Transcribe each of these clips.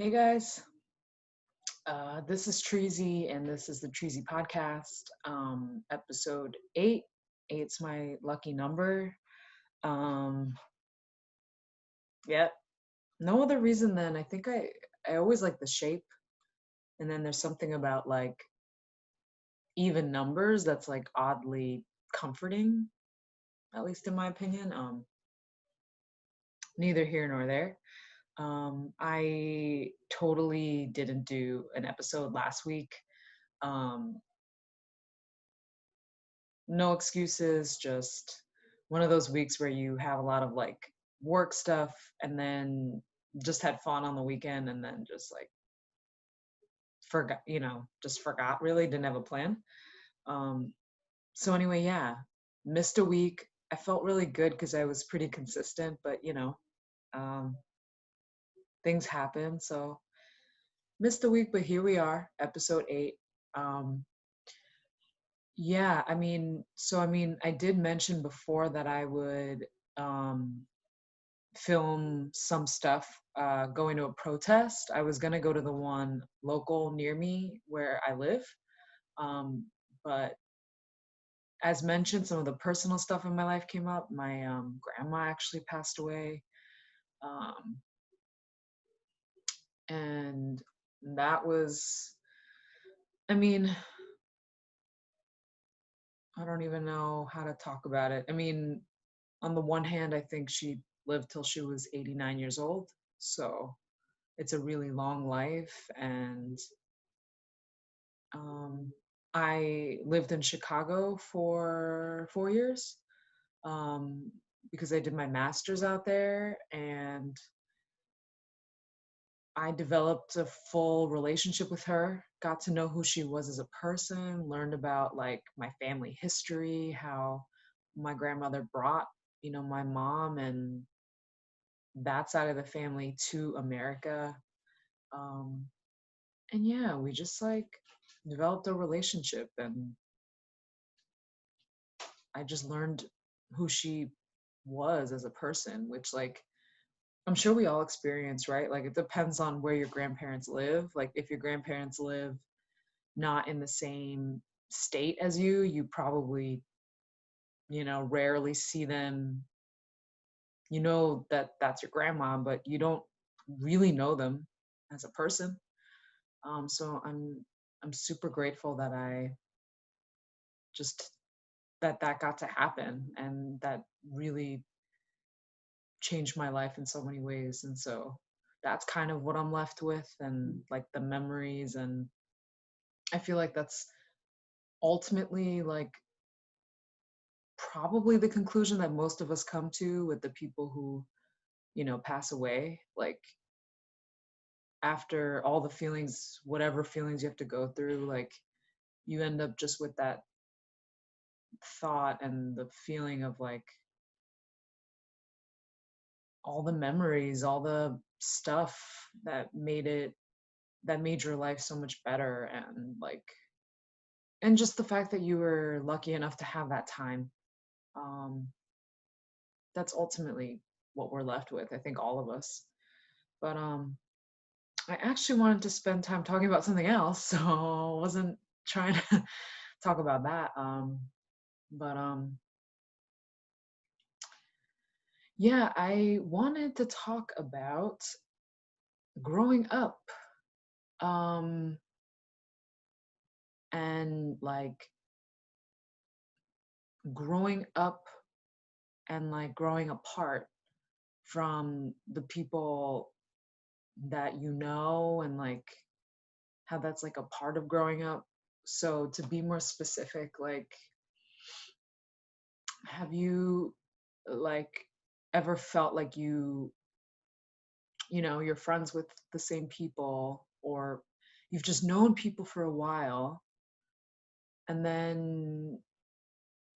Hey guys, this is Treasy, and this is the Treasy Podcast, episode 8. Eight's my lucky number. Um, yeah, no other reason than I think I always like the shape, and then there's something about like even numbers that's like oddly comforting, at least in my opinion. Neither here nor there. I totally didn't do an episode last week. Um, no excuses, just one of those weeks where you have a lot of like work stuff and then just had fun on the weekend and then just like forgot, just forgot really, didn't have a plan. Um, so anyway, yeah, missed a week. I felt really good because I was pretty consistent, but um, things happen. So missed a week, but here we are, episode 8. Um, yeah, I did mention before that I would um, film some stuff going to a protest. I was going to go to the one local near me where I live. Um, but as mentioned, some of the personal stuff in my life came up. My grandma actually passed away. Um, and that was, I mean, I don't even know how to talk about it. I mean, on the one hand, I think she lived till she was 89 years old. So it's a really long life. And Um, I lived in Chicago for 4 years um, because I did my master's out there, and I developed a full relationship with her, got to know who she was as a person, learned about like my family history, how my grandmother brought, my mom and that side of the family to America. Um, and yeah, we just like developed a relationship, and I just learned who she was as a person, which like I'm sure we all experience, right? Like it depends on where your grandparents live. Like if your grandparents live not in the same state as you probably, rarely see them. You know that that's your grandma, but you don't really know them as a person. So I'm super grateful that I just that got to happen, and that really changed my life in so many ways. And so that's kind of what I'm left with, and like the memories. And I feel like that's ultimately like probably the conclusion that most of us come to with the people who, pass away. Like after all the feelings, whatever feelings you have to go through, like you end up just with that thought and the feeling of like all the memories, all the stuff that made your life so much better. And just the fact that you were lucky enough to have that time. um, that's ultimately what we're left with, I think, all of us. But I actually wanted to spend time talking about something else, so I wasn't trying to talk about that. But yeah, I wanted to talk about growing up, um, and like growing up and like growing apart from the people that you know, and like how that's like a part of growing up. So to be more specific, like have you like ever felt like you're friends with the same people, or you've just known people for a while, and then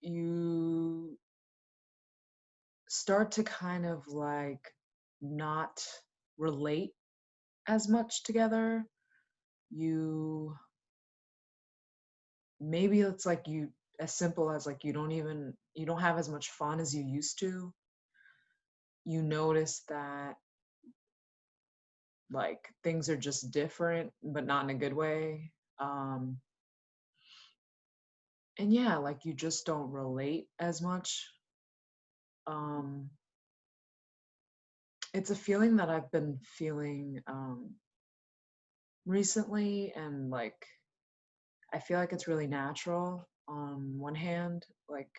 you start to kind of like not relate as much together. You maybe it's like you as simple as like you don't have as much fun as you used to. You notice that like things are just different, but not in a good way. Um, and yeah, like you just don't relate as much. Um, it's a feeling that I've been feeling recently, and like I feel like it's really natural on one hand. Like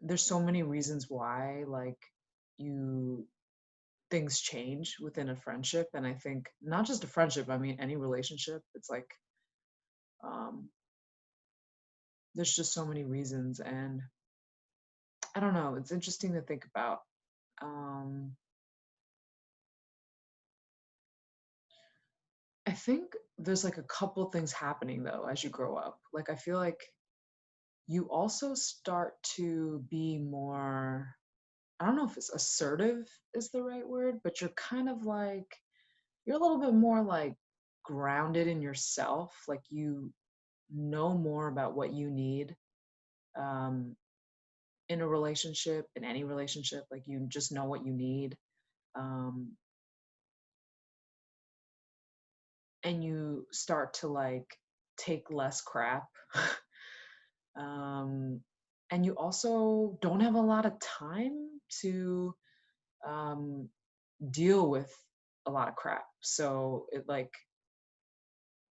there's so many reasons why like you things change within a friendship, and I think not just a friendship, I mean any relationship. It's like um there's just so many reasons, and I don't know, it's interesting to think about. Um I think there's like a couple things happening though as you grow up. Like I feel like you also start to be more, I don't know if it's assertive is the right word, but you're kind of like you're a little bit more like grounded in yourself. Like you know more about what you need um, in a relationship, in any relationship. Like you just know what you need, um, and you start to like take less crap. um, and you also don't have a lot of time to um, deal with a lot of crap. So it like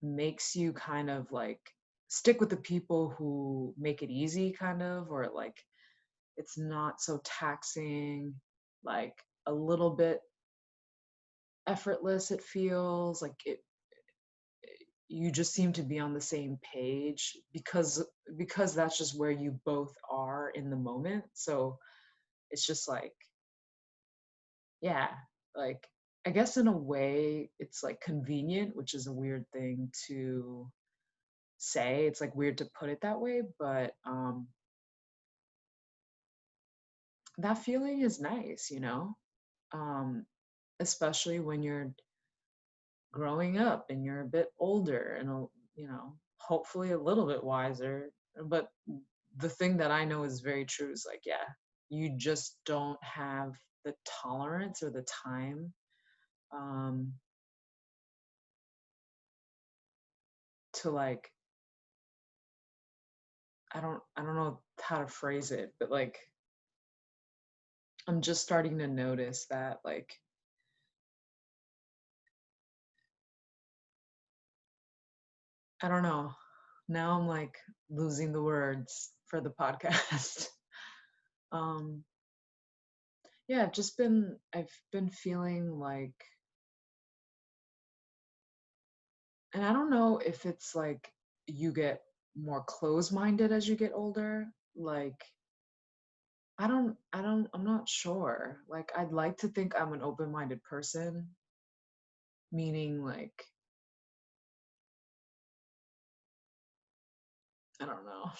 makes you kind of like stick with the people who make it easy, kind of, or like it's not so taxing, like a little bit effortless, it feels like you just seem to be on the same page because that's just where you both are in the moment. So it's just like, yeah, like I guess in a way it's like convenient, which is a weird thing to say. It's like weird to put it that way, but that feeling is nice, you know? Um, especially when you're growing up and you're a bit older and you know, hopefully a little bit wiser. But the thing that I know is very true is like, yeah, you just don't have the tolerance or the time um to like, I don't know how to phrase it, but like I'm just starting to notice that like I don't know. Now I'm like losing the words for the podcast. um yeah, I've been feeling like, and I don't know if it's like you get more close-minded as you get older. Like I'm not sure. Like I'd like to think I'm an open-minded person, meaning like I don't know.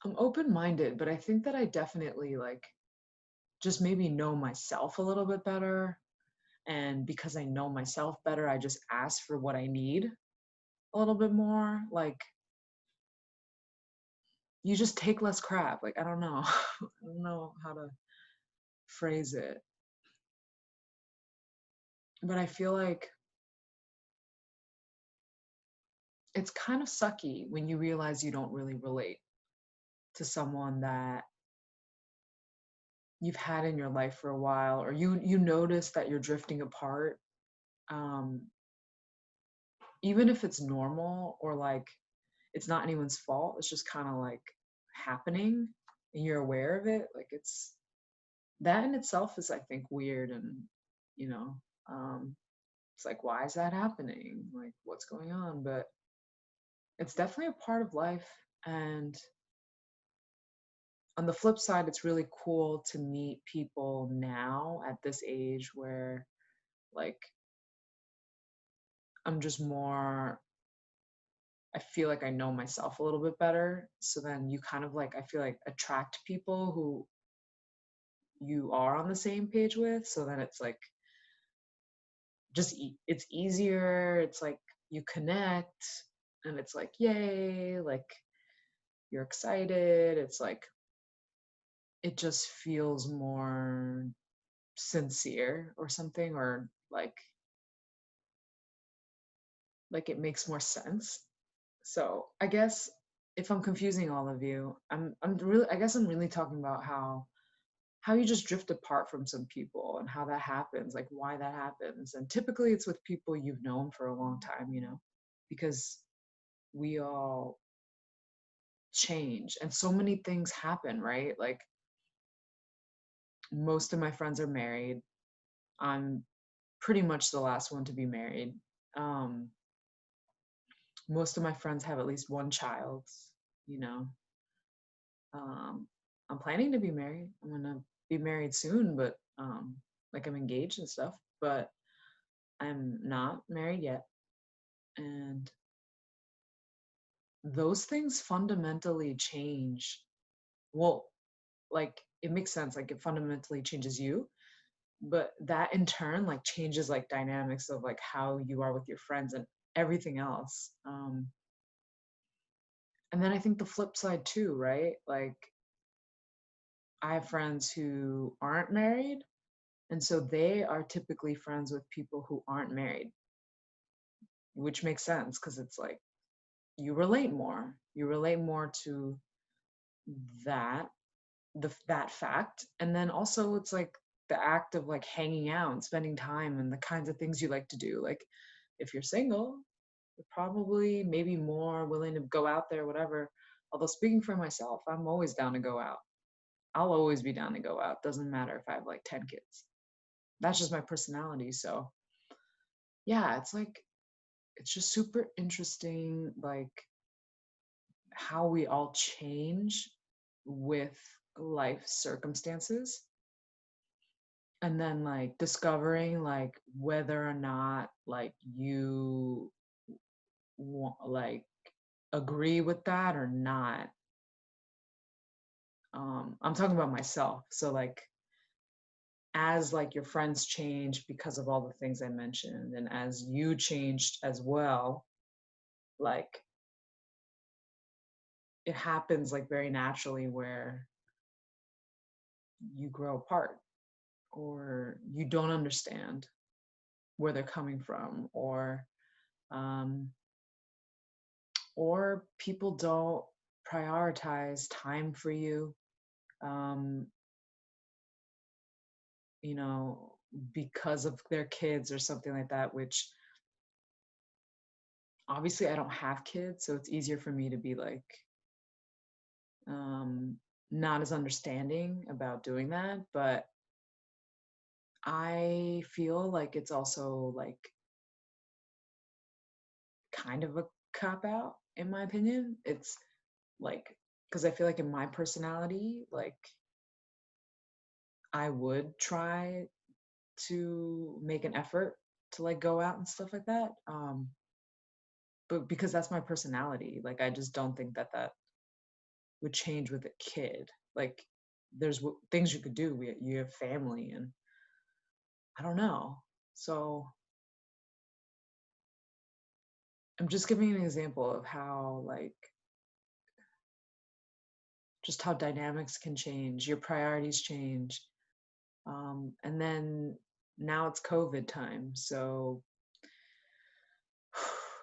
I'm open-minded, but I think that I definitely like just maybe know myself a little bit better. And because I know myself better, I just ask for what I need a little bit more. Like you just take less crap. Like I don't know. I don't know how to phrase it. But I feel like it's kind of sucky when you realize you don't really relate to someone that you've had in your life for a while, or you notice that you're drifting apart. Um, even if it's normal or like it's not anyone's fault, it's just kind of like happening and you're aware of it. Like it's that in itself is, I think, weird. And you know, um it's like, why is that happening? Like what's going on? But it's definitely a part of life. And on the flip side, it's really cool to meet people now at this age where like I'm just more, I feel like I know myself a little bit better. So then you kind of like, I feel like attract people who you are on the same page with. So then it's like it's easier. It's like you connect and it's like, yay, like you're excited. It's like it just feels more sincere or something, or like it makes more sense. So I guess if I'm confusing all of you, I'm really, I guess I'm really talking about how you just drift apart from some people and how that happens, like why that happens. And typically it's with people you've known for a long time, because we all change and so many things happen, right? Like most of my friends are married. I'm pretty much the last one to be married. Um, most of my friends have at least one child, you know. Um, I'm planning to be married. I'm gonna be married soon, but like I'm engaged and stuff, but I'm not married yet. And those things fundamentally change. Well, like it makes sense, like it fundamentally changes you, but that in turn like changes like dynamics of like how you are with your friends and everything else. And then I think the flip side too, right? Like I have friends who aren't married, and so they are typically friends with people who aren't married, which makes sense because it's like you relate more. You relate more to that, that fact. And then also it's like the act of like hanging out and spending time and the kinds of things you like to do. Like if you're single, you're probably maybe more willing to go out there, whatever. Although speaking for myself, I'm always down to go out. I'll always be down to go out. Doesn't matter if I have like 10 kids. That's just my personality. So yeah, it's like it's just super interesting, like how we all change with life circumstances, and then like discovering like whether or not like you like agree with that or not. I'm talking about myself. So like as like your friends change because of all the things I mentioned, and as you changed as well, like it happens like very naturally where you grow apart or you don't understand where they're coming from, um, or people don't prioritize time for you, um, you know, because of their kids or something like that, which obviously I don't have kids, so it's easier for me to be like um, not as understanding about doing that. But I feel like it's also like kind of a cop out, in my opinion. It's like, because I feel like in my personality, like I would try to make an effort to like go out and stuff like that. But because that's my personality, like I just don't think that that would change with a kid. Like there's things you could do. You have family, and I don't know. So I'm just giving an example of how like just how dynamics can change, your priorities change. And then now it's COVID time, so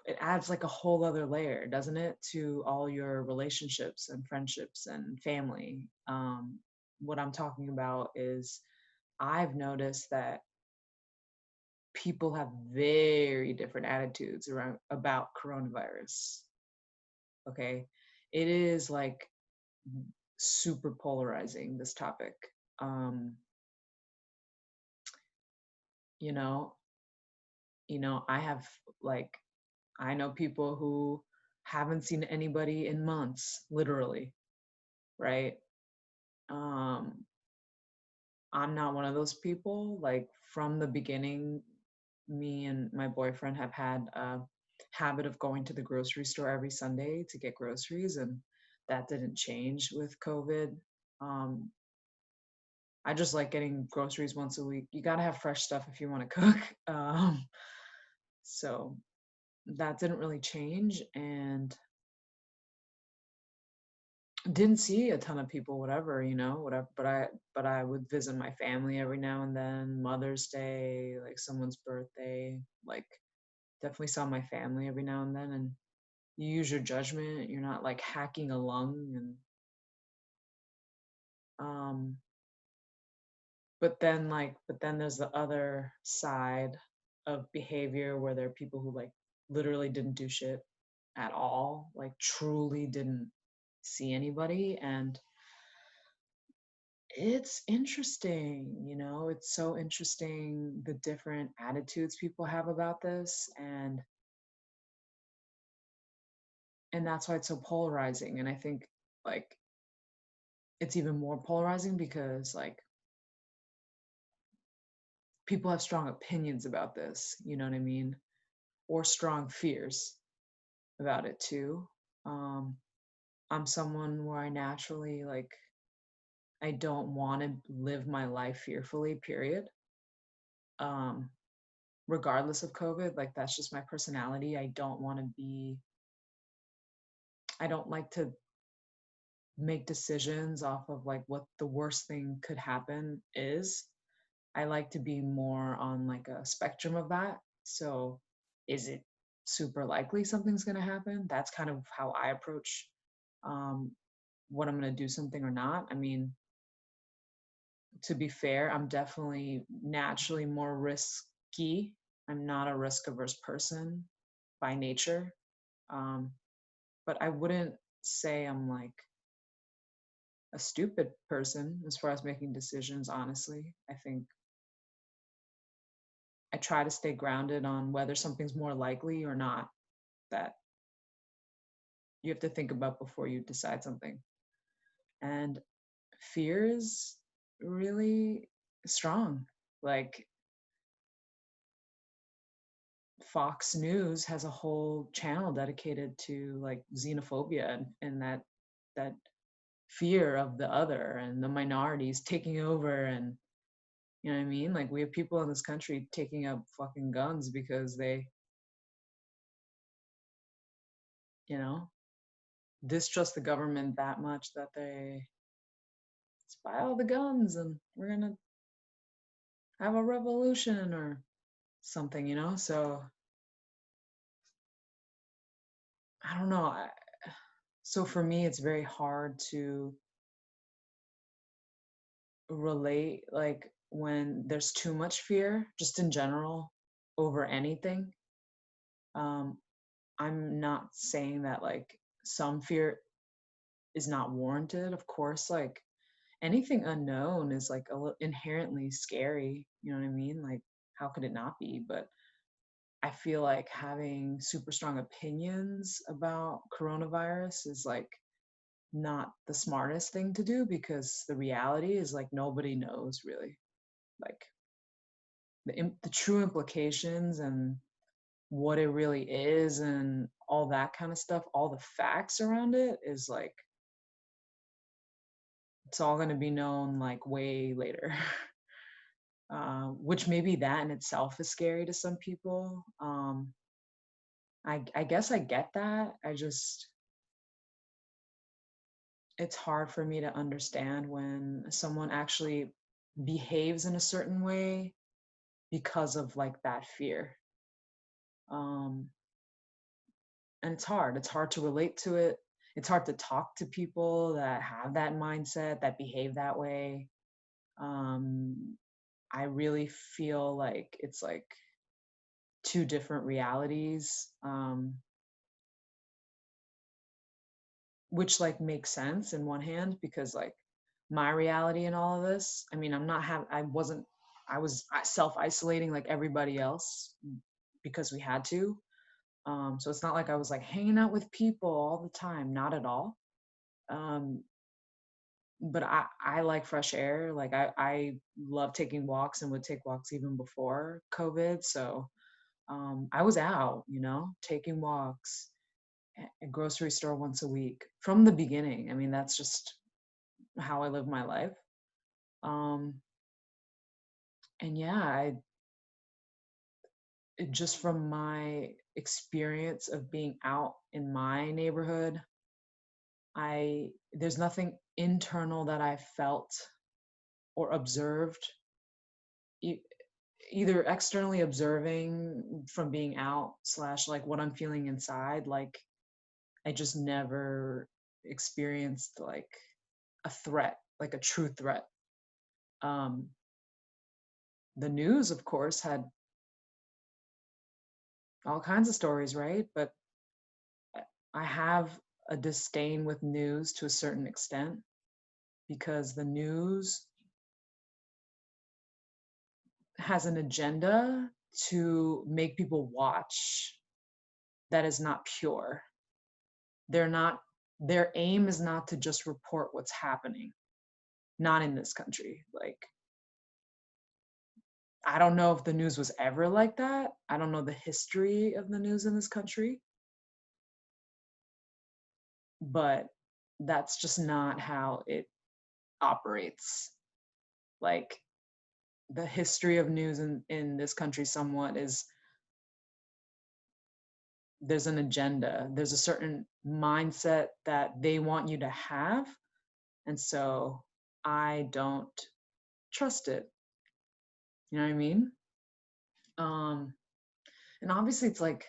it adds like a whole other layer, doesn't it, to all your relationships and friendships and family. What I'm talking about is I've noticed that people have very different attitudes around about coronavirus. Okay. It is like super polarizing, this topic. Um, you know, I have like I know people who haven't seen anybody in months, literally, right? Um, I'm not one of those people. Like from the beginning, me and my boyfriend have had a habit of going to the grocery store every Sunday to get groceries, and that didn't change with COVID. Um, I just like getting groceries once a week. You gotta have fresh stuff if you want to cook. So that didn't really change. And didn't see a ton of people, whatever, whatever. But I would visit my family every now and then, Mother's Day, like someone's birthday, like definitely saw my family every now and then. And you use your judgment. You're not like hacking a lung and um but then there's the other side of behavior where there are people who like literally didn't do shit at all, like truly didn't see anybody. And it's interesting, it's so interesting the different attitudes people have about this. And that's why it's so polarizing. And I think like it's even more polarizing because like people have strong opinions about this, you know what I mean? Or strong fears about it too. Um, I'm someone where I naturally like I don't want to live my life fearfully, period. Um, Regardless of COVID, like that's just my personality. I don't like to make decisions off of like what the worst thing could happen is. I like to be more on like a spectrum of that. So is it super likely something's going to happen? That's kind of how I approach um, what I'm going to do something or not. I mean, to be fair, I'm definitely naturally more risky. I'm not a risk averse person by nature. Um, but I wouldn't say I'm like a stupid person as far as making decisions, honestly. I think I try to stay grounded on whether something's more likely or not that you have to think about before you decide something. And fear is really strong. Like Fox News has a whole channel dedicated to like xenophobia and that fear of the other and the minorities taking over. And you know what I mean? Like we have people in this country taking up fucking guns because they, you know, distrust the government that much that they buy all the guns and we're gonna have a revolution or something, So I don't know. So for me, it's very hard to relate, like when there's too much fear, just in general, over anything. Um, I'm not saying that like some fear is not warranted. Of course, like anything unknown is like inherently scary. You know what I mean? Like, how could it not be? But I feel like having super strong opinions about coronavirus is like not the smartest thing to do because the reality is like nobody knows really like the true implications and what it really is and all that kind of stuff. All the facts around it is like it's all going to be known like way later. Which maybe that in itself is scary to some people. I guess I get that. It's hard for me to understand when someone actually behaves in a certain way because of like that fear. Um, and it's hard to relate to it. It's hard to talk to people that have that mindset, that behave that way. Um, I really feel like it's like two different realities, which like makes sense in one hand because like my reality in all of this, I mean, I was self-isolating like everybody else because we had to. So it's not like I was like hanging out with people all the time, not at all. Um, but I like fresh air. Like I love taking walks and would take walks even before COVID. So I was out, taking walks at grocery store once a week from the beginning. I mean, that's just how I live my life. Um, and yeah, just from my experience of being out in my neighborhood, there's nothing internal that I felt or observed, e- either externally observing from being out slash like what I'm feeling inside. Like I just never experienced like a threat, like a true threat. Um, the news, of course, had all kinds of stories, right? But I have a disdain with news to a certain extent because the news has an agenda to make people watch that is not pure. They're not, their aim is not to just report what's happening, not in this country. Like, I don't know if the news was ever like that. I don't know the history of the news in this country, but that's just not how it operates. Like, the history of news in this country somewhat is there's an agenda, there's a certain mindset that they want you to have. And so I don't trust it. You know what I mean? Um, and obviously it's like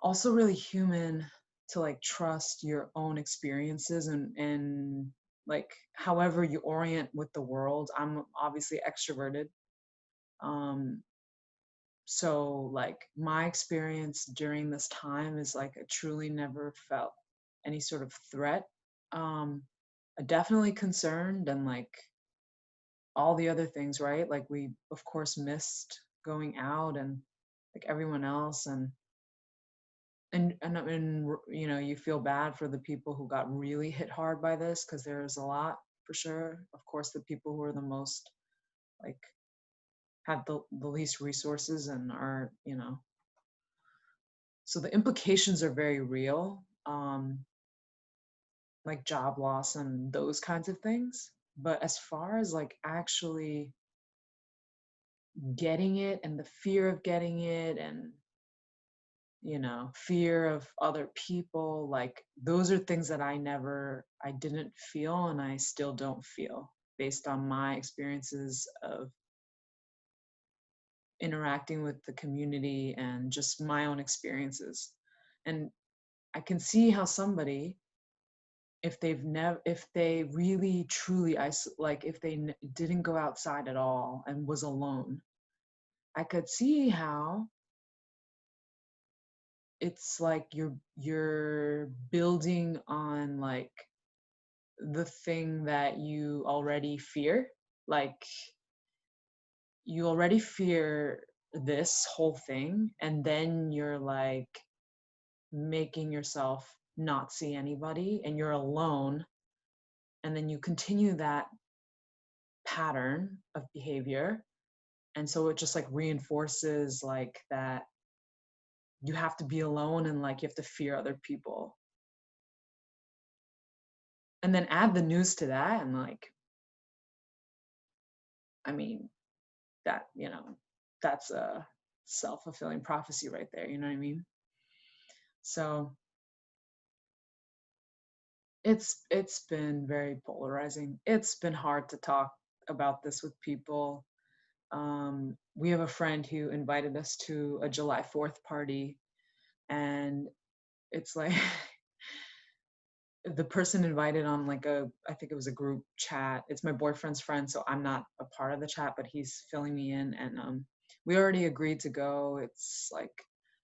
also really human to like trust your own experiences and like however you orient with the world. I'm obviously extroverted. Um, so like my experience during this time is like I truly never felt any sort of threat. Um, definitely concerned and like all the other things, right? Like we of course missed going out and like everyone else and you know, you feel bad for the people who got really hit hard by this because there's a lot for sure. Of course, the people who are the most like have the least resources and are, you know, so the implications are very real, like job loss and those kinds of things. But as far as like actually getting it and the fear of getting it and you know fear of other people, like those are things that I didn't feel and I still don't feel based on my experiences of interacting with the community and just my own experiences. And I can see how somebody, if they've never, if they really truly like if they didn't go outside at all and was alone, I could see how it's like you're building on like the thing that you already fear. Like you already fear this whole thing and then you're like making yourself not see anybody and you're alone, and then you continue that pattern of behavior, and so it just like reinforces like that you have to be alone and like you have to fear other people, and then add the news to that and like I mean that, you know, that's a self-fulfilling prophecy right there, you know what I mean? So it's been very polarizing. It's been hard to talk about this with people. We have a friend who invited us to a July 4th party, and it's like the person invited on like a, I think it was a group chat. It's my boyfriend's friend, so I'm not a part of the chat, but he's filling me in. And we already agreed to go. It's like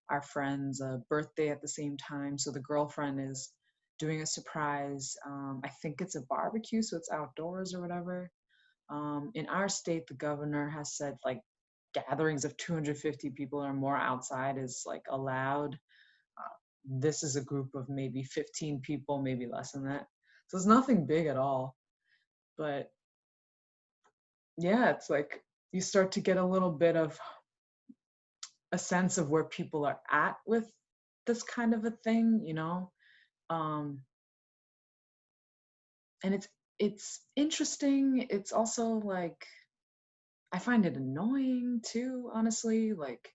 our friend's birthday at the same time, so the girlfriend is doing a surprise. I think it's a barbecue, so it's outdoors or whatever. In our state, the governor has said like gatherings of 250 people or more outside is like allowed. This is a group of maybe 15 people, maybe less than that. So it's nothing big at all. But yeah, it's like you start to get a little bit of a sense of where people are at with this kind of a thing, you know? Um, and it's interesting. It's also like I find it annoying too, honestly. Like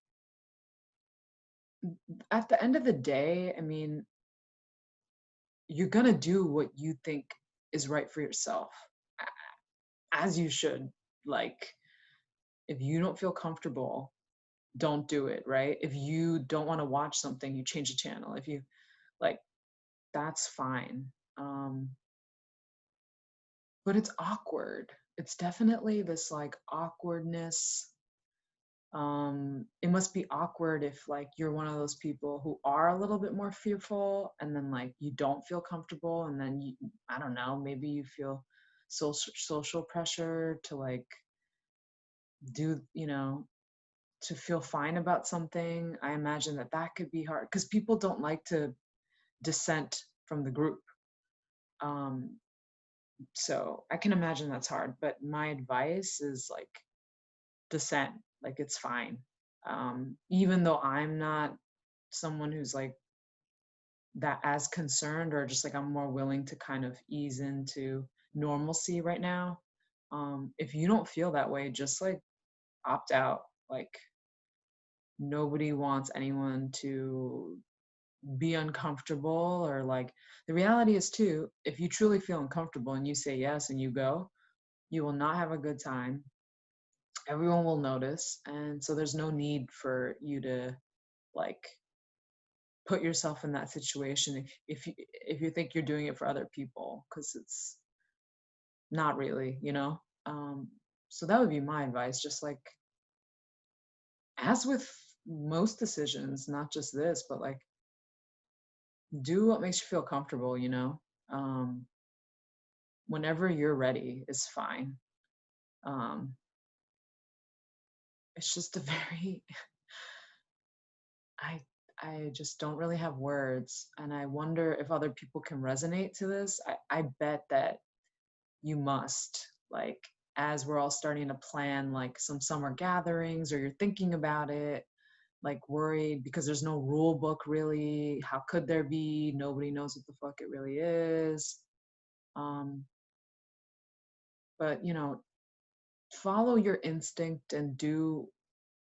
at the end of the day, I mean, you're gonna do what you think is right for yourself, as you should. Like, if you don't feel comfortable, don't do it, right? If you don't want to watch something, you change the channel. If you like, that's fine. Um, but it's awkward. It's definitely this like awkwardness. It must be awkward if like you're one of those people who are a little bit more fearful and then like you don't feel comfortable and then you, I don't know, maybe you feel social pressure to like do, to feel fine about something. I imagine that that could be hard because people don't like to dissent from the group. Um, so I can imagine that's hard, but my advice is like dissent, like it's fine. Even though I'm not someone who's like that as concerned, or just like I'm more willing to kind of ease into normalcy right now. If you don't feel that way, just like opt out. Like nobody wants anyone to be uncomfortable, or like the reality is too, if you truly feel uncomfortable and you say yes and you go, you will not have a good time. Everyone will notice, and so there's no need for you to like put yourself in that situation if you think you're doing it for other people, because it's not really, so that would be my advice. Just like, as with most decisions, not just this, but like do what makes you feel comfortable, um whenever you're ready is fine. um it's just a very i I just don't really have words, and I wonder if other people can resonate to this. I bet that you must, like, as we're all starting to plan like some summer gatherings, or you're thinking about it, like worried because there's no rule book really. How could there be? Nobody knows what the fuck it really is. um but follow your instinct and do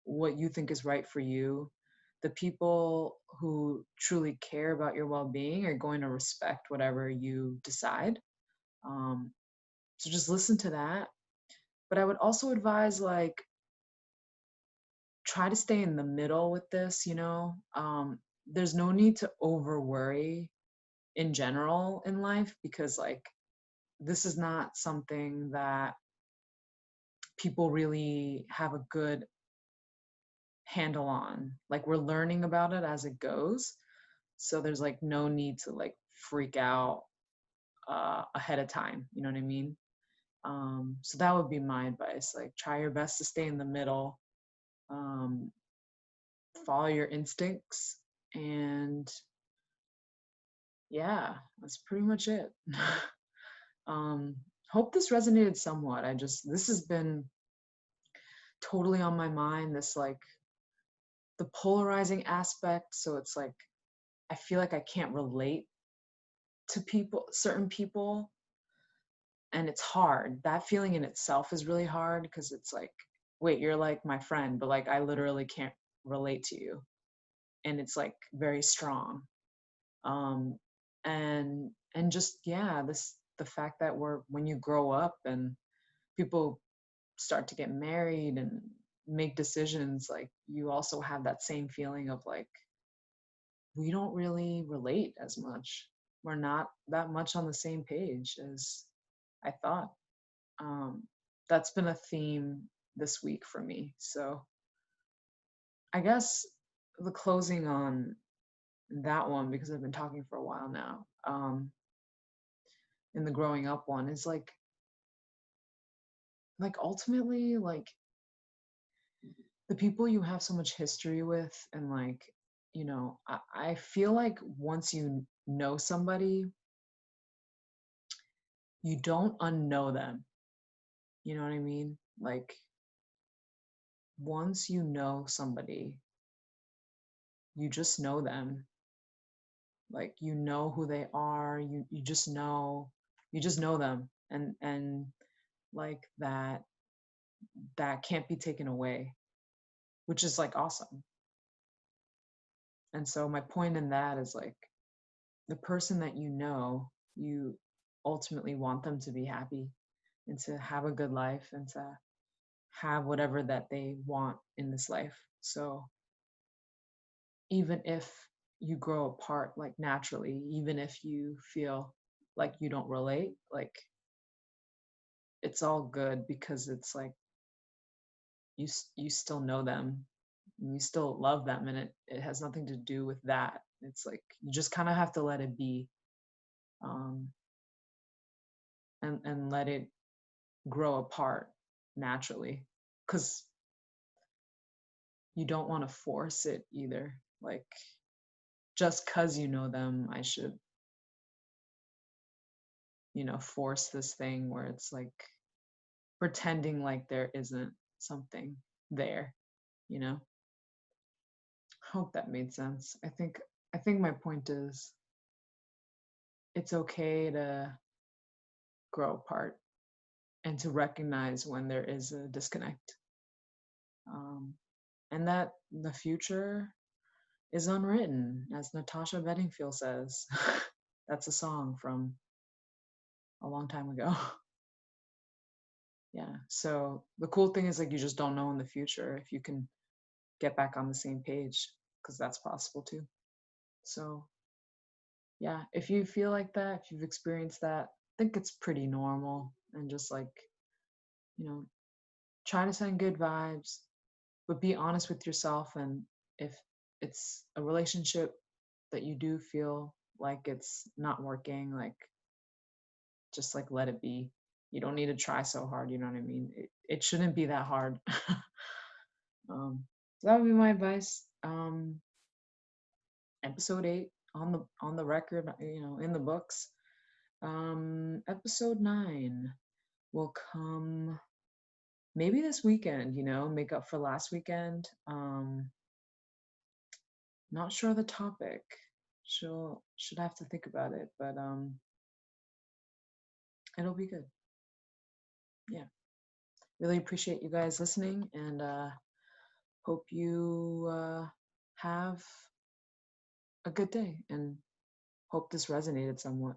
what you think is right for you. The people who truly care about your well-being are going to respect whatever you decide. um so just listen to that. But I would also advise, like, try to stay in the middle with this. There's no need to over worry in general in life, because like this is not something that people really have a good handle on. Like, we're learning about it as it goes, so there's like no need to like freak out ahead of time, you know what I mean? So that would be my advice. Like, try your best to stay in the middle. um, Follow your instincts, and yeah, that's pretty much it. um Hope this resonated somewhat. This has been totally on my mind, this like the polarizing aspect. So it's like I feel like I can't relate to certain people, and it's hard. That feeling in itself is really hard, because it's like, wait, you're like my friend, but like I literally can't relate to you. And it's like very strong. um and just, yeah, this the fact that when you grow up and people start to get married and make decisions, like you also have that same feeling of like, we don't really relate as much. We're not that much on the same page as I thought. um that's been a theme this week for me. So I guess the closing on that one, because I've been talking for a while now, in the growing up one, is like ultimately, like the people you have so much history with, and like, I feel like once you know somebody, you don't unknow them. You know what I mean? Like, once you know somebody, you just know them. Like, you know who they are. You just know them, and like that can't be taken away, which is like awesome. And so my point in that is like, the person that you ultimately want them to be happy and to have a good life and to have whatever that they want in this life. So even if you grow apart like naturally, even if you feel like you don't relate, like it's all good because it's like you still know them and you still love them, and it has nothing to do with that. It's like you just kind of have to let it be, um and let it grow apart naturally, because you don't want to force it either. Like, just because you know them, I should, force this thing where it's like pretending like there isn't something there, you know? Hope that made sense. I think my point is it's okay to grow apart and to recognize when there is a disconnect. Um, and that the future is unwritten, as Natasha Bedingfield says. That's a song from a long time ago. Yeah. So the cool thing is like you just don't know in the future if you can get back on the same page, because that's possible too. So yeah, if you feel like that, if you've experienced that, I think it's pretty normal, and just like, you know, try to send good vibes, but be honest with yourself. And if it's a relationship that you do feel like it's not working, like just like let it be. You don't need to try so hard, you know what I mean? It shouldn't be that hard. So that would be my advice. Episode 8 on the record, in the books. Episode 9 will come maybe this weekend, make up for last weekend. Not sure the topic. Should have to think about it, but it'll be good. Yeah. Really appreciate you guys listening, and hope you have a good day, and hope this resonated somewhat.